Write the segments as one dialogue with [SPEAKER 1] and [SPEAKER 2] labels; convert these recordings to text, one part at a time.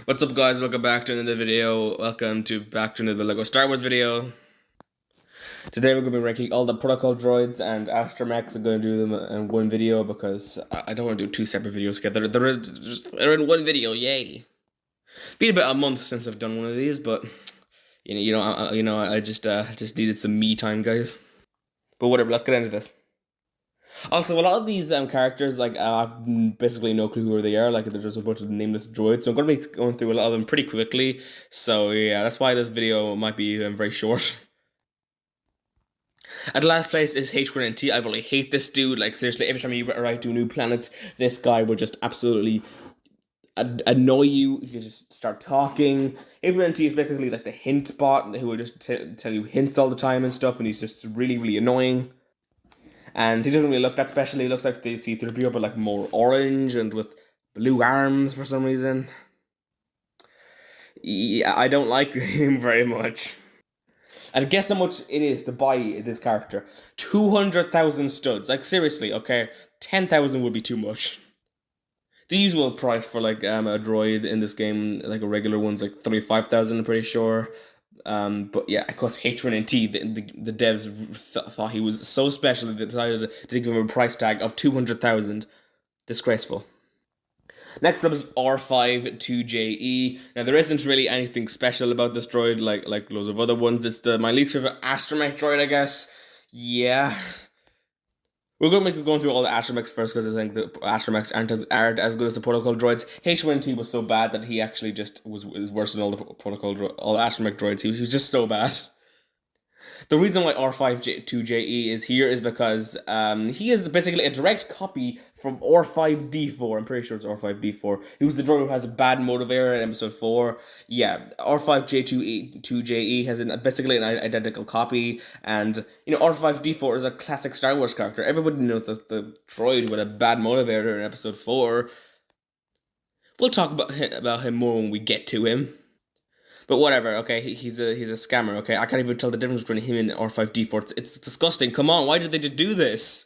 [SPEAKER 1] What's up, guys? Welcome back to another video. Back to another Lego Star Wars video. Today we're going to be ranking all the Protocol droids and Astromechs. I'm going to do them in one video because I don't want to do two separate videos together. They're in one video. Yay! Been about a month since I've done one of these, but I just needed some me time, guys. But whatever. Let's get into this. Also, a lot of these characters, I've basically no clue who they are. Like, they're just a bunch of nameless droids. So I'm going to be going through a lot of them pretty quickly. So yeah, that's why this video might be very short. At last place is H1T. I really hate this dude. Like, seriously, every time you arrive to a new planet, this guy will just absolutely annoy you. You just start talking. H1T is basically like the hint bot who will just tell you hints all the time and stuff, and he's just really, really annoying. And he doesn't really look that special. He looks like the C-3PO, but like more orange and with blue arms for some reason. Yeah, I don't like him very much. And guess how much it is to buy this character? 200,000 studs. Like, seriously, okay? 10,000 would be too much. The usual price for like a droid in this game, like a regular one's like 35,000, I'm pretty sure. But yeah, of course, H1T, the devs thought he was so special that they decided to give him a price tag of 200,000. Disgraceful. Next up is R5-2JE. Now, there isn't really anything special about this droid like loads of other ones. It's my least favorite Astromech droid, I guess. Yeah. We're going to be going through all the Astromechs first because I think the Astromechs aren't as good as the Protocol droids. H1T was so bad that he actually just was worse than all the all the Astromech droids. He was just so bad. The reason why R5-2JE is here is because he is basically a direct copy from R5-D4. I'm pretty sure it's R5-D4. He was the droid who has a bad motivator in episode 4. Yeah, R5-2JE has basically an identical copy. And, R5-D4 is a classic Star Wars character. Everybody knows that the droid with a bad motivator in episode 4. We'll talk about him more when we get to him. But whatever, okay, he's a scammer, okay? I can't even tell the difference between him and R5-D4. It's disgusting. Come on, why did they do this?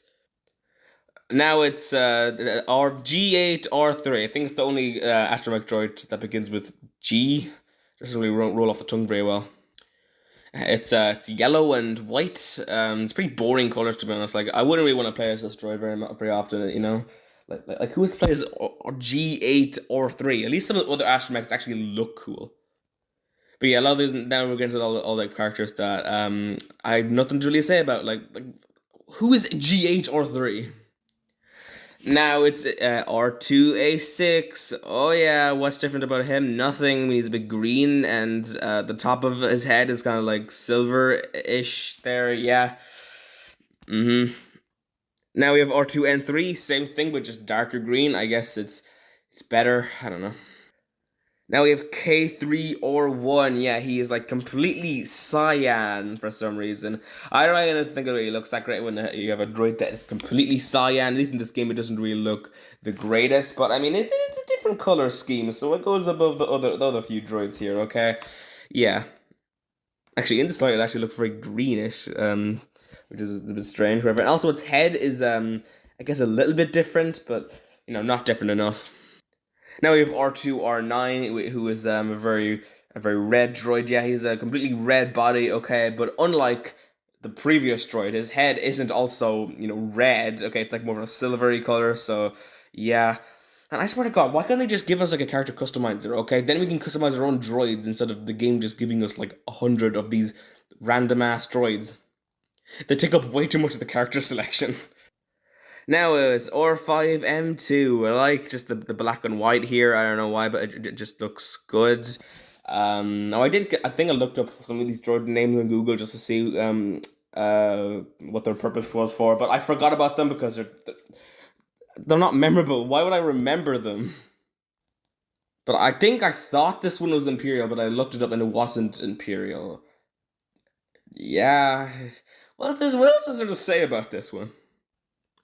[SPEAKER 1] Now it's G8R3. I think it's the only astromech droid that begins with G. Doesn't really roll off the tongue very well. It's yellow and white. It's pretty boring colors, to be honest. Like, I wouldn't really want to play as this droid very often, you know? Like who plays G8R3? At least some of the other astromechs actually look cool. But yeah, a lot of these, now we're getting to all the characters that I have nothing to really say about. Like who is G8R3? Now it's R2A6. Oh yeah, what's different about him? Nothing. He's a bit green, and the top of his head is kind of like silver-ish there. Yeah. Now we have R2N3. Same thing, but just darker green. I guess it's better. I don't know. Now we have K3R1. Yeah, he is like completely cyan for some reason. I don't really think it really looks that great when you have a droid that is completely cyan. At least in this game, it doesn't really look the greatest. But I mean, it's a different color scheme, so it goes above the other few droids here. Okay, yeah. Actually, in this light, it actually looks very greenish, which is a bit strange. Whatever. And also, its head is I guess a little bit different, but not different enough. Now we have R2R9, who is a very red droid. Yeah, he's a completely red body, okay, but unlike the previous droid, his head isn't also, red, okay, it's like more of a silvery color, so yeah. And I swear to God, why can't they just give us like a character customizer, okay? Then we can customize our own droids instead of the game just giving us like 100 of these random ass droids. They take up way too much of the character selection. Now it's R5M2. I like just the black and white here. I don't know why, but it just looks good. Now I think I looked up some of these droid names on Google just to see what their purpose was for, but I forgot about them because they're not memorable. Why would I remember them? But I think I thought this one was Imperial, but I looked it up and it wasn't Imperial. Yeah. What else is there to say about this one?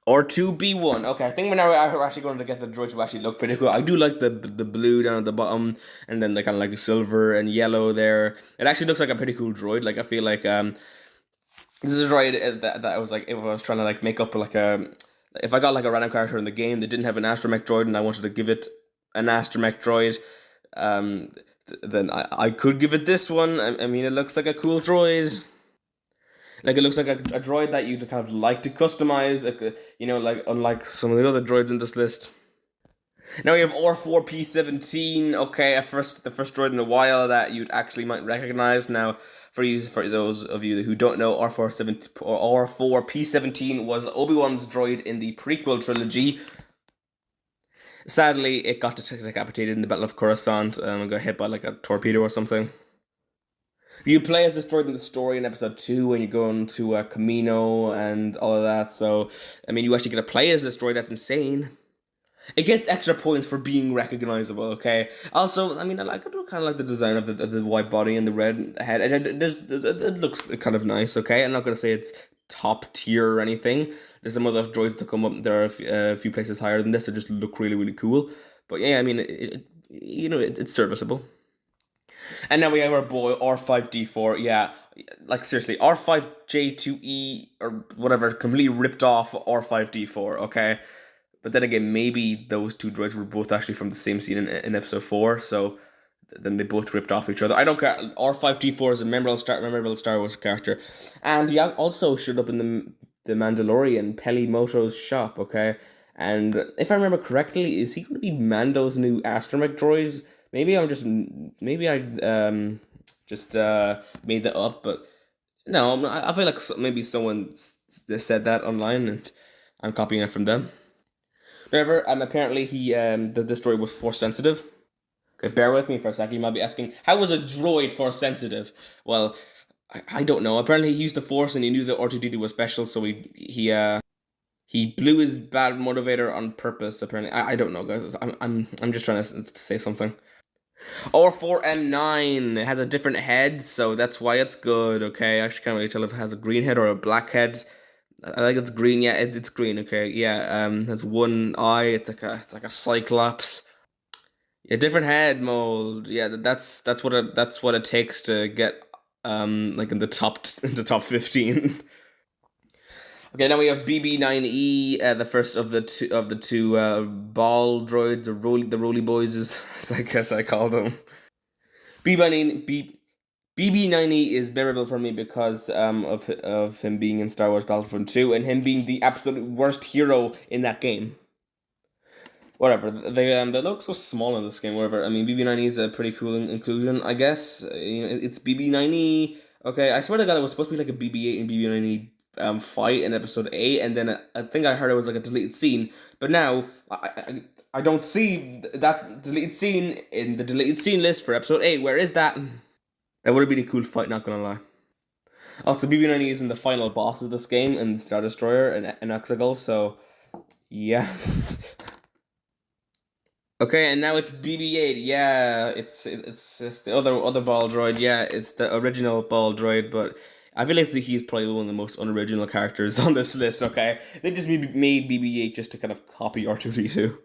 [SPEAKER 1] R2B1. Okay, I think we're actually going to get the droids who actually look pretty cool. I do like the blue down at the bottom, and then the kind of like silver and yellow there. It actually looks like a pretty cool droid. Like, I feel like this is a droid that I was like, if I was trying to like make up like if I got like a random character in the game that didn't have an astromech droid and I wanted to give it an astromech droid, then I could give it this one. I mean, it looks like a cool droid. Like, it looks like a droid that you'd kind of like to customize, like, like unlike some of the other droids in this list. Now we have R4P17. Okay, the first droid in a while that you'd actually might recognize. Now, for those of you who don't know, R4P17 was Obi-Wan's droid in the prequel trilogy. Sadly, it got decapitated in the Battle of Coruscant and got hit by like a torpedo or something. You play as this droid in the story in episode 2 when you go into Camino and all of that. So, I mean, you actually get to play as this droid. That's insane. It gets extra points for being recognizable, okay? Also, I mean, I do kind of like the design of the white body and the red head. It looks kind of nice, okay? I'm not going to say it's top tier or anything. There's some other droids that come up. There are a few places higher than this that just look really, really cool. But yeah, I mean, it's serviceable. And now we have our boy R5D4. Yeah, like seriously, R5J2E or whatever, completely ripped off R5D4, okay? But then again, maybe those two droids were both actually from the same scene in episode 4, so then they both ripped off each other. I don't care. R5D4 is a memorable Star Wars character. And he also showed up in the Mandalorian, Peli Moto's shop, okay? And if I remember correctly, is he going to be Mando's new Astromech droid? Maybe I just made that up, but no, I feel like maybe someone said that online, and I'm copying it from them. However, apparently this droid was force sensitive. Okay, bear with me for a second. You might be asking, how was a droid force sensitive? Well, I don't know. Apparently, he used the force and he knew that R2D2 was special, so he blew his bad motivator on purpose. Apparently, I don't know, guys. I'm just trying to say something. R4M9 has a different head, so that's why it's good. Okay, I actually can't really tell if it has a green head or a black head. I think it's green. Yeah, it's green. Okay, yeah. Has one eye. It's like a cyclops. Yeah, different head mold. Yeah, that's what it takes to get like in the top 15. Okay, now we have BB9E, the first of the two ball droids, or the Roly Boys, as I guess I call them. BB9E is memorable for me because of him being in Star Wars Battlefront 2 and him being the absolute worst hero in that game. Whatever, they look so small in this game. Whatever, I mean, BB9E is a pretty cool inclusion, I guess. It's BB9E. Okay, I swear to God, it was supposed to be like a BB8 and BB9E fight in episode 8, and then I think I heard it was like a deleted scene. But now I don't see that deleted scene in the deleted scene list for episode 8. Where is that? That would have been a cool fight, not gonna lie. Also, BB9E is in the final boss of this game in Star Destroyer and Exegol, so yeah. Okay, and now it's BB8. Yeah, it's just the other ball droid. Yeah, it's the original ball droid, but I feel like he's probably one of the most unoriginal characters on this list. Okay, they just made BB8 just to kind of copy R2D2.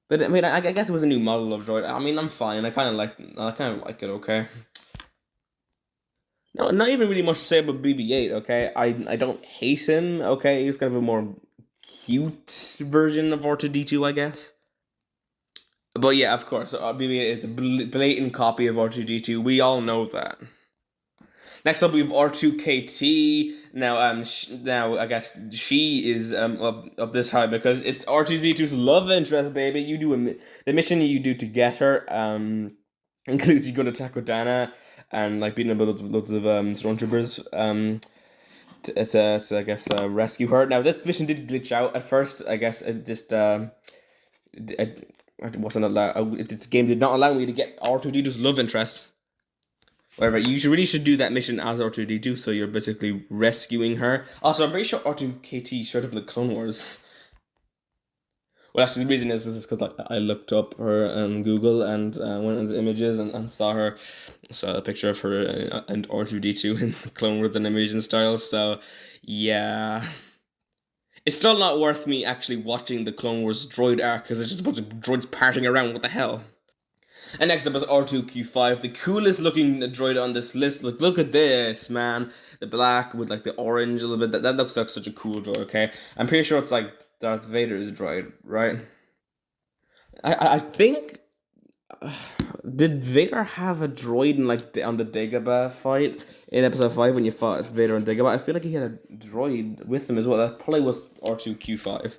[SPEAKER 1] But I mean, I guess it was a new model of droid. I mean, I'm fine. I kind of like it. Okay. No, not even really much to say about BB8. Okay, I don't hate him. Okay, he's kind of a more cute version of R2D2, I guess. But yeah, of course, BB-8 is a blatant copy of R2D2. We all know that. Next up, we have R2KT. Now, now I guess she is up this high because it's R2D2's love interest, baby. You do the mission you do to get her includes you going to Takodana and like beating up loads of stormtroopers to I guess rescue her. Now, this mission did glitch out at first. I guess it just it wasn't allowed. The game did not allow me to get R2D2's love interest. Whatever, you really should do that mission as R2D2, so you're basically rescuing her. Also, I'm pretty sure R2KT showed up in the Clone Wars. Well, actually, the reason is because I looked up her on Google and went into images and saw a picture of her and R2D2 in the Clone Wars animation style. So, yeah. It's still not worth me actually watching the Clone Wars droid arc because it's just a bunch of droids partying around. What the hell? And next up is R2Q5, the coolest looking droid on this list. Look at this, man. The black with like the orange a little bit. That looks like such a cool droid, okay? I'm pretty sure it's like Darth Vader's droid, right? I think... Did Vader have a droid in on the Dagobah fight in episode 5 when you fought Vader on Dagobah? I feel like he had a droid with him as well. That probably was R2Q5.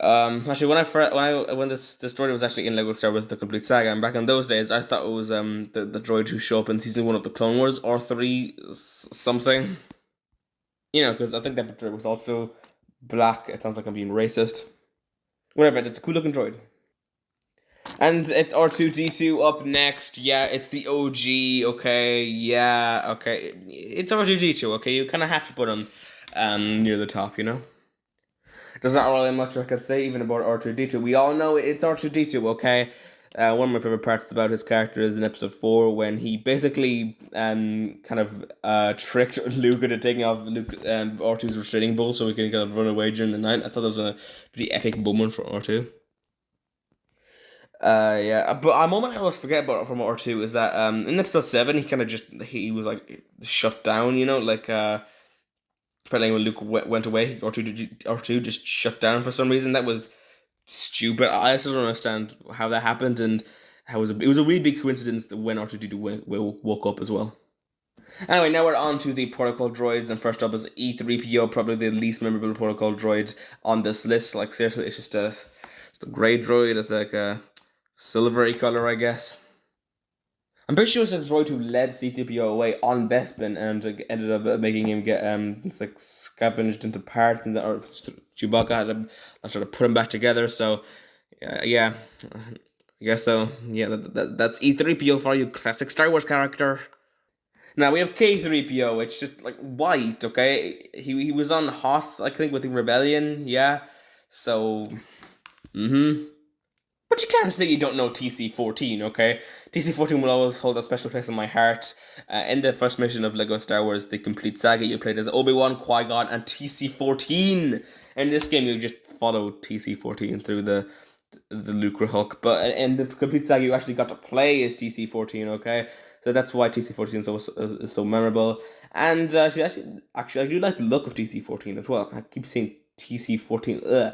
[SPEAKER 1] Actually, when this story was actually in Lego Star Wars: The Complete Saga, and back in those days, I thought it was the droid who show up in season 1 of the Clone Wars, R3 something. You know, because I think that droid was also black. It sounds like I'm being racist. Whatever, it's a cool looking droid. And it's R2D2 up next. Yeah, it's the OG. Okay, yeah, okay. It's R2D2. Okay, you kind of have to put him near the top. You know. There's not really much I could say even about R2D2. We all know it's R2D2. Okay. One of my favorite parts about his character is in episode 4 when he basically kind of tricked Luke into taking off R2's restraining bolt so he can kind of run away during the night. I thought that was a pretty epic moment for R2. Yeah, but a moment I always forget about from R2 is that in episode 7 he was like shut down, you know, like apparently when Luke went away, R2 just shut down for some reason. That was stupid. I still don't understand how that happened, and it was a really big coincidence that when R2D2 woke up as well. Anyway, now we're on to the protocol droids, and first up is E3PO, probably the least memorable protocol droid on this list. Like seriously, it's just a grey droid. It's like a silvery color, I guess. I'm pretty sure it's this droid who led C-3PO away on Bespin and ended up making him get like scavenged into parts, and or Chewbacca had to try to put him back together. So yeah, I guess so. Yeah, that's E3PO for you, classic Star Wars character. Now we have K3PO. It's just like white. Okay, he was on Hoth, I think, with the Rebellion. Yeah, so But you can't say you don't know TC-14, okay? TC-14 will always hold a special place in my heart. In the first mission of LEGO Star Wars: The Complete Saga, you played as Obi-Wan, Qui-Gon, and TC-14. In this game, you just follow TC-14 through the Lucre Hulk. But in the Complete Saga, you actually got to play as TC-14, okay? So that's why TC-14 is so memorable. And actually, I do like the look of TC-14 as well. I keep saying TC-14. Ugh.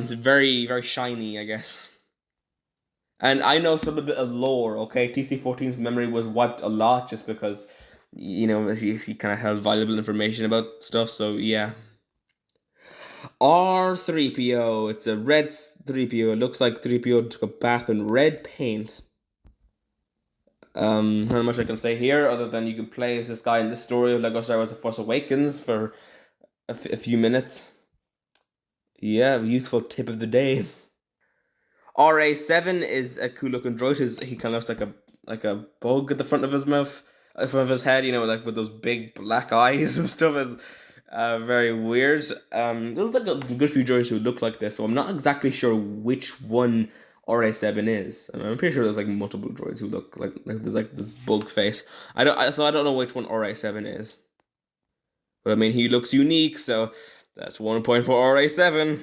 [SPEAKER 1] It's very, very shiny, I guess. And I know some bit of lore, okay? TC-14's memory was wiped a lot just because, you know, he kind of held valuable information about stuff, so yeah. R3PO, it's a red 3PO. It looks like 3PO took a bath in red paint. Not much I can say here other than you can play as this guy in the story of LEGO Star Wars: The Force Awakens for a few minutes. Yeah, useful tip of the day. RA7 is a cool looking droid. He kind of looks like a bug at the front of his mouth, in front of his head. You know, like with those big black eyes and stuff. Is very weird. There's like a good few droids who look like this, so I'm not exactly sure which one RA7 is. I'm pretty sure there's like multiple droids who look like there's like this bug face. I don't know which one RA7 is. But I mean, he looks unique, so that's 1 point for RA7.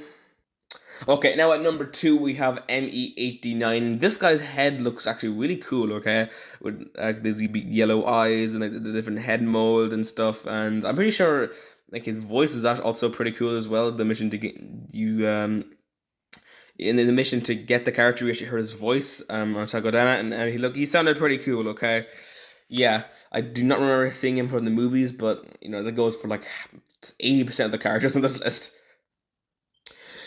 [SPEAKER 1] Okay, now at number 2 we have ME89. This guy's head looks actually really cool, okay? With these yellow eyes and like, the different head mold and stuff. And I'm pretty sure like his voice is also pretty cool as well. The mission to get you in the mission to get the character, we actually heard his voice on Saga, and he sounded pretty cool, okay? Yeah, I do not remember seeing him from the movies, but you know that goes for like 80% of the characters on this list.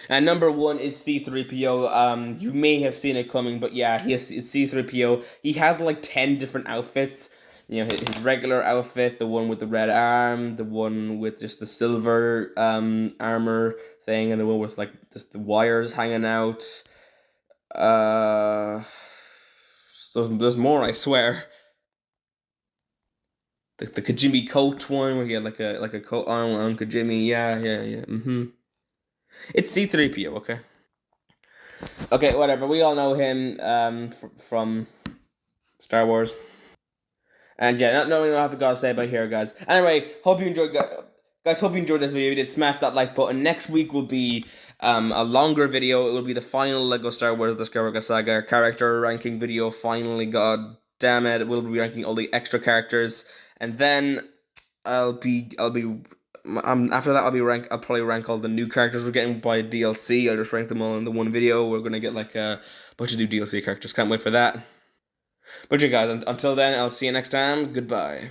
[SPEAKER 1] And number 1 is C-3PO. You may have seen it coming, but yeah, it's C-3PO. He has like 10 different outfits. You know, his regular outfit, the one with the red arm, the one with just the silver armor thing, and the one with like just the wires hanging out. There's more, I swear. The Kajimi coat one where he had like a coat on Kajimi. Yeah. It's C-3PO, okay? Okay, whatever. We all know him from Star Wars. And yeah, not knowing what I have to say about here, guys. Anyway, hope you enjoyed, guys. Hope you enjoyed this video. If you did, smash that like button. Next week will be a longer video. It will be the final LEGO Star Wars: The Skywalker Saga character ranking video. Finally, god damn it! We'll be ranking all the extra characters, and then I'll be after that I'll probably rank all the new characters we're getting by DLC. I'll just rank them all in the one video. We're gonna get like a bunch of new DLC characters. Can't wait for that. But you guys, until then, I'll see you next time. Goodbye.